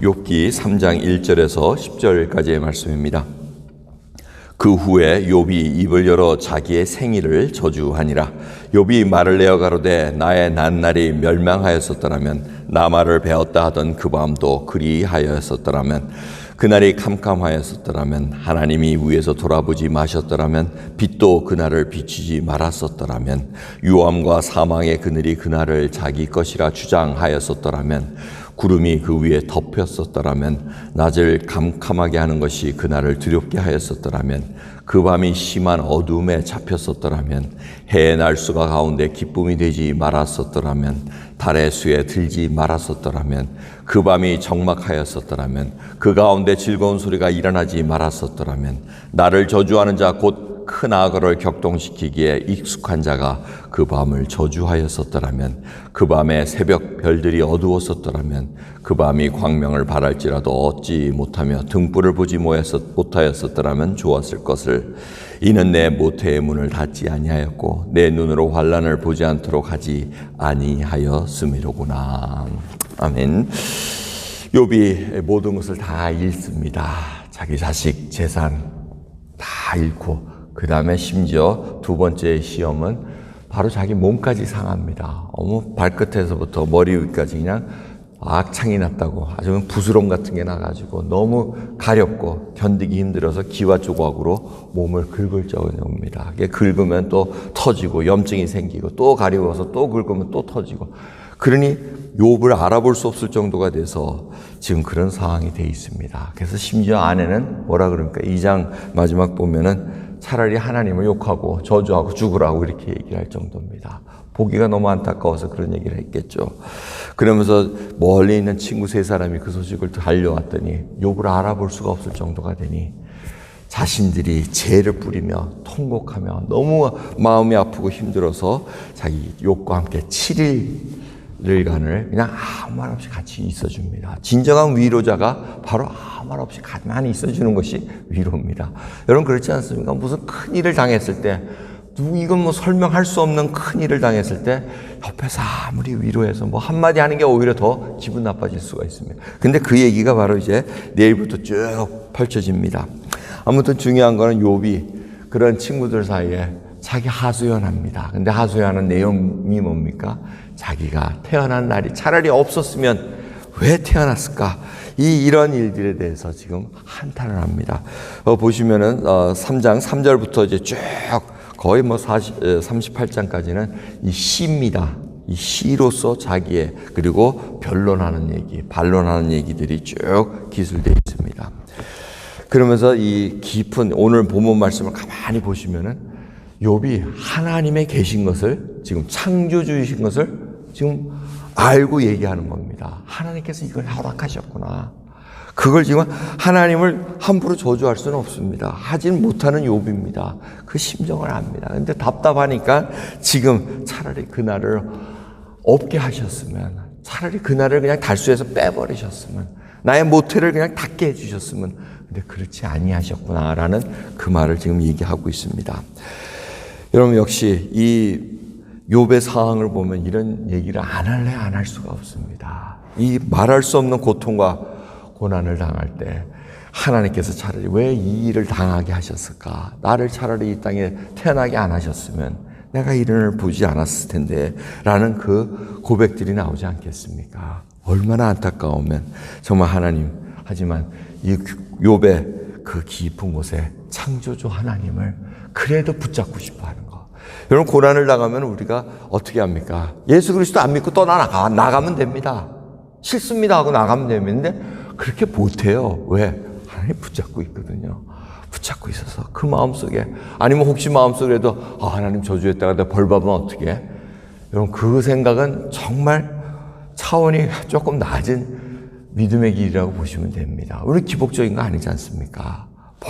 욥기 3장 1절에서 10절까지의 말씀입니다. 그 후에 욥이 입을 열어 자기의 생일을 저주하니라. 욥이 말을 내어 가로되 나의 난날이 멸망하였었더라면 나 말을 배웠다 하던 그 밤도 그리하였었더라면 그날이 캄캄하였었더라면 하나님이 위에서 돌아보지 마셨더라면 빛도 그날을 비추지 말았었더라면 유암과 사망의 그늘이 그날을 자기 것이라 주장하였었더라면 구름이 그 위에 덮였었더라면 낮을 캄캄하게 하는 것이 그날을 두렵게 하였었더라면 그 밤이 심한 어둠에 잡혔었더라면 해의 날수가 가운데 기쁨이 되지 말았었더라면 달의 수에 들지 말았었더라면 그 밤이 적막하였었더라면 그 가운데 즐거운 소리가 일어나지 말았었더라면 나를 저주하는 자 곧 큰 악어를 격동시키기에 익숙한 자가 그 밤을 저주하였었더라면 그 밤에 새벽 별들이 어두웠었더라면 그 밤이 광명을 바랄지라도 얻지 못하며 등불을 보지 못하였었더라면 좋았을 것을. 이는 내 모태의 문을 닫지 아니하였고 내 눈으로 환난을 보지 않도록 하지 아니하였음이로구나. 아멘. 욥이 모든 것을 다 잃습니다. 자기 자식, 재산 다 잃고 그 다음에 심지어 두 번째 시험은 바로 자기 몸까지 상합니다. 발끝에서부터 머리 위까지 그냥 악창이 났다고, 아주 부스럼 같은 게 나가지고 너무 가렵고 견디기 힘들어서 기와 조각으로 몸을 긁을 정도입니다. 이게 긁으면 또 터지고 염증이 생기고 또 가려워서 또 긁으면 또 터지고, 그러니 욥을 알아볼 수 없을 정도가 돼서 지금 그런 상황이 돼 있습니다. 그래서 심지어 아내는 뭐라 그럽니까? 2장 마지막 보면은 차라리 하나님을 욕하고 저주하고 죽으라고 이렇게 얘기를 할 정도입니다. 보기가 너무 안타까워서 그런 얘기를 했겠죠. 그러면서 멀리 있는 친구 세 사람이 그 소식을 달려왔더니 욥을 알아볼 수가 없을 정도가 되니 자신들이 죄를 뿌리며 통곡하며 너무 마음이 아프고 힘들어서 자기 욥과 함께 7일간을 그냥 아무 말 없이 같이 있어줍니다. 진정한 위로자가 바로 아무 말 없이 가만히 있어주는 것이 위로입니다. 여러분 그렇지 않습니까? 무슨 큰 일을 당했을 때, 이건 설명할 수 없는 큰 일을 당했을 때 옆에서 아무리 위로해서 한마디 하는 게 오히려 더 기분 나빠질 수가 있습니다. 근데 그 얘기가 바로 이제 내일부터 쭉 펼쳐집니다. 아무튼 중요한 거는 욥이 그런 친구들 사이에 자기 하소연합니다. 근데 하소연하는 내용이 뭡니까? 자기가 태어난 날이 차라리 없었으면 왜 태어났을까? 이런 일들에 대해서 지금 한탄을 합니다. 보시면은 3장 3절부터 이제 쭉 거의 38장까지는 이 시입니다. 이 시로서 자기의, 그리고 변론하는 얘기, 반론하는 얘기들이 쭉 기술되어 있습니다. 그러면서 이 깊은 오늘 본문 말씀을 가만히 보시면은 욥이 하나님의 계신 것을, 지금 창조주이신 것을 지금 알고 얘기하는 겁니다. 하나님께서 이걸 허락하셨구나. 그걸 지금 하나님을 함부로 저주할 수는 없습니다. 하진 못하는 욥입니다. 그 심정을 압니다. 근데 답답하니까 지금 차라리 그날을 없게 하셨으면, 차라리 그날을 그냥 달수에서 빼버리셨으면, 나의 모태를 그냥 닫게 해주셨으면, 근데 그렇지 아니하셨구나라는 그 말을 지금 얘기하고 있습니다. 여러분 역시 이 욥의 상황을 보면 이런 얘기를 안 할래 안 할 수가 없습니다. 이 말할 수 없는 고통과 고난을 당할 때 하나님께서 차라리 왜 이 일을 당하게 하셨을까? 나를 차라리 이 땅에 태어나게 안 하셨으면 내가 이른을 보지 않았을 텐데 라는 그 고백들이 나오지 않겠습니까? 얼마나 안타까우면 정말 하나님. 하지만 이 욥의 그 깊은 곳에 창조주 하나님을 그래도 붙잡고 싶어 하는 거. 여러분 고난을 당하면 우리가 어떻게 합니까? 예수 그리스도 안 믿고 나가면 됩니다. 싫습니다 하고 나가면 되는데 그렇게 못해요. 왜? 하나님 붙잡고 있거든요. 붙잡고 있어서 그 마음속에, 아니면 혹시 마음속에도 하나님 저주했다가 내가 벌 받으면 어떻게 해? 여러분 그 생각은 정말 차원이 조금 낮은 믿음의 길이라고 보시면 됩니다. 우리 기복적인 거 아니지 않습니까?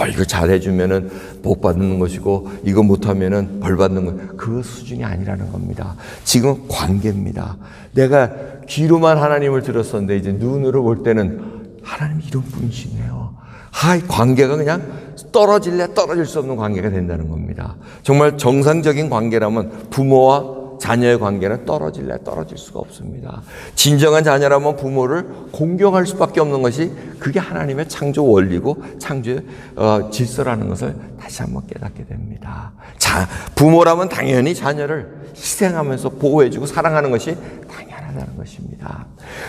이거 잘해주면은 복 받는 것이고 이거 못하면은 벌 받는 것, 그 수준이 아니라는 겁니다. 지금 관계입니다. 내가 귀로만 하나님을 들었었는데 이제 눈으로 볼 때는 하나님 이런 분이시네요. 관계가 그냥 떨어질 수 없는 관계가 된다는 겁니다. 정말 정상적인 관계라면 부모와 자녀의 관계는 떨어질 수가 없습니다. 진정한 자녀라면 부모를 공경할 수밖에 없는 것이 그게 하나님의 창조 원리고 창조의 질서라는 것을 다시 한번 깨닫게 됩니다. 부모라면 당연히 자녀를 희생하면서 보호해주고 사랑하는 것이 당연하다는 것입니다.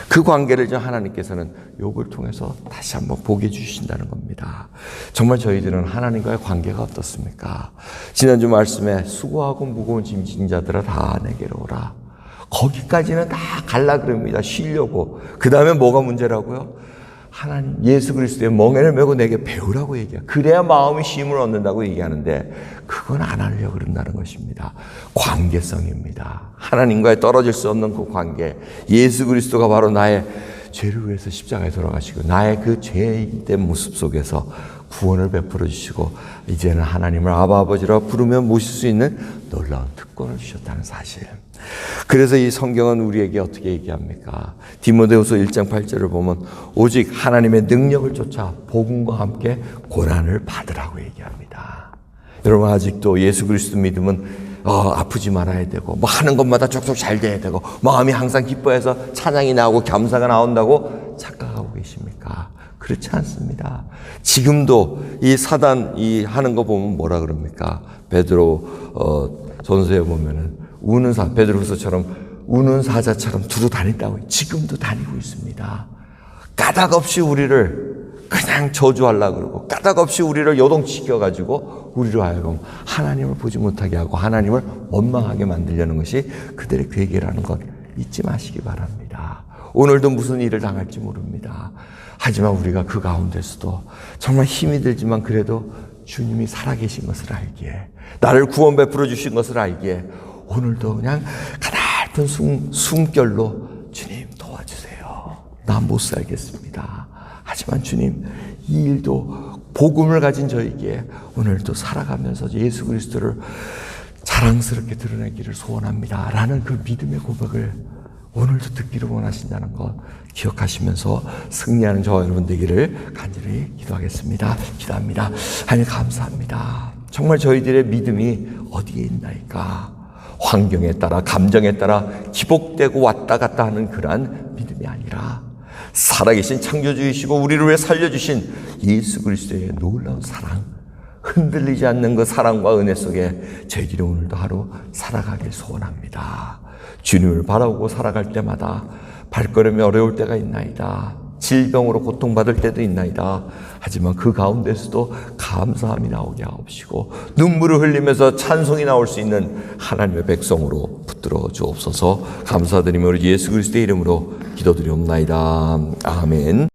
그 관계를 하나님께서는 욥을 통해서 다시 한번 보게 해주신다는 겁니다. 정말 저희들은 하나님과의 관계가 어떻습니까? 지난주 말씀에 수고하고 무거운 짐 진 자들아 다 내게로 오라. 거기까지는 다 갈라 그럽니다. 쉬려고. 그 다음에 뭐가 문제라고요? 하나님 예수 그리스도의 멍에를 메고 내게 배우라고 얘기해요. 그래야 마음이 쉼을 얻는다고 얘기하는데 그건 안 하려고 그런다는 것입니다. 관계성입니다. 하나님과의 떨어질 수 없는 그 관계. 예수 그리스도가 바로 나의 죄를 위해서 십자가에 돌아가시고 나의 그 죄인된 모습 속에서 구원을 베풀어 주시고 이제는 하나님을 아바 아버지라 부르며 모실 수 있는 놀라운 특권을 주셨다는 사실. 그래서 이 성경은 우리에게 어떻게 얘기합니까? 디모데후서 1장 8절을 보면 오직 하나님의 능력을 쫓아 복음과 함께 고난을 받으라고 얘기합니다. 여러분 아직도 예수 그리스도 믿으면 아프지 말아야 되고 뭐 하는 것마다 족족 잘 돼야 되고 마음이 항상 기뻐해서 찬양이 나오고 겸사가 나온다고 착각하고 계십니까? 그렇지 않습니다. 지금도 이 사단 하는 거 보면 뭐라 그럽니까? 베드로 전서에 보면은 베드로후서처럼 우는 사자처럼 두루 다닌다고 지금도 다니고 있습니다. 까닭 없이 우리를 그냥 저주하려고 그러고 까닭 없이 우리를 요동시켜가지고 우리로 하여금 하나님을 보지 못하게 하고 하나님을 원망하게 만들려는 것이 그들의 계획이라는 것 잊지 마시기 바랍니다. 오늘도 무슨 일을 당할지 모릅니다. 하지만 우리가 그 가운데서도 정말 힘이 들지만 그래도 주님이 살아계신 것을 알기에 나를 구원 베풀어 주신 것을 알기에 오늘도 그냥 가냘픈 숨결로 주님 도와주세요. 나 못 살겠습니다. 하지만 주님 이 일도 복음을 가진 저에게 오늘도 살아가면서 예수 그리스도를 자랑스럽게 드러내기를 소원합니다. 라는 그 믿음의 고백을 오늘도 듣기를 원하신다는 것 기억하시면서 승리하는 저와 여러분 되기를 간절히 기도하겠습니다. 기도합니다. 하나님 감사합니다. 정말 저희들의 믿음이 어디에 있나이까? 환경에 따라 감정에 따라 기복되고 왔다 갔다 하는 그러한 믿음이 아니라 살아계신 창조주이시고 우리를 위해 살려주신 예수 그리스도의 놀라운 사랑, 흔들리지 않는 그 사랑과 은혜 속에 저희들이 오늘도 하루 살아가길 소원합니다. 주님을 바라보고 살아갈 때마다 발걸음이 어려울 때가 있나이다. 질병으로 고통받을 때도 있나이다. 하지만 그 가운데서도 감사함이 나오게 하옵시고 눈물을 흘리면서 찬송이 나올 수 있는 하나님의 백성으로 붙들어 주옵소서. 감사드리며 우리 예수 그리스도의 이름으로 기도드리옵나이다. 아멘.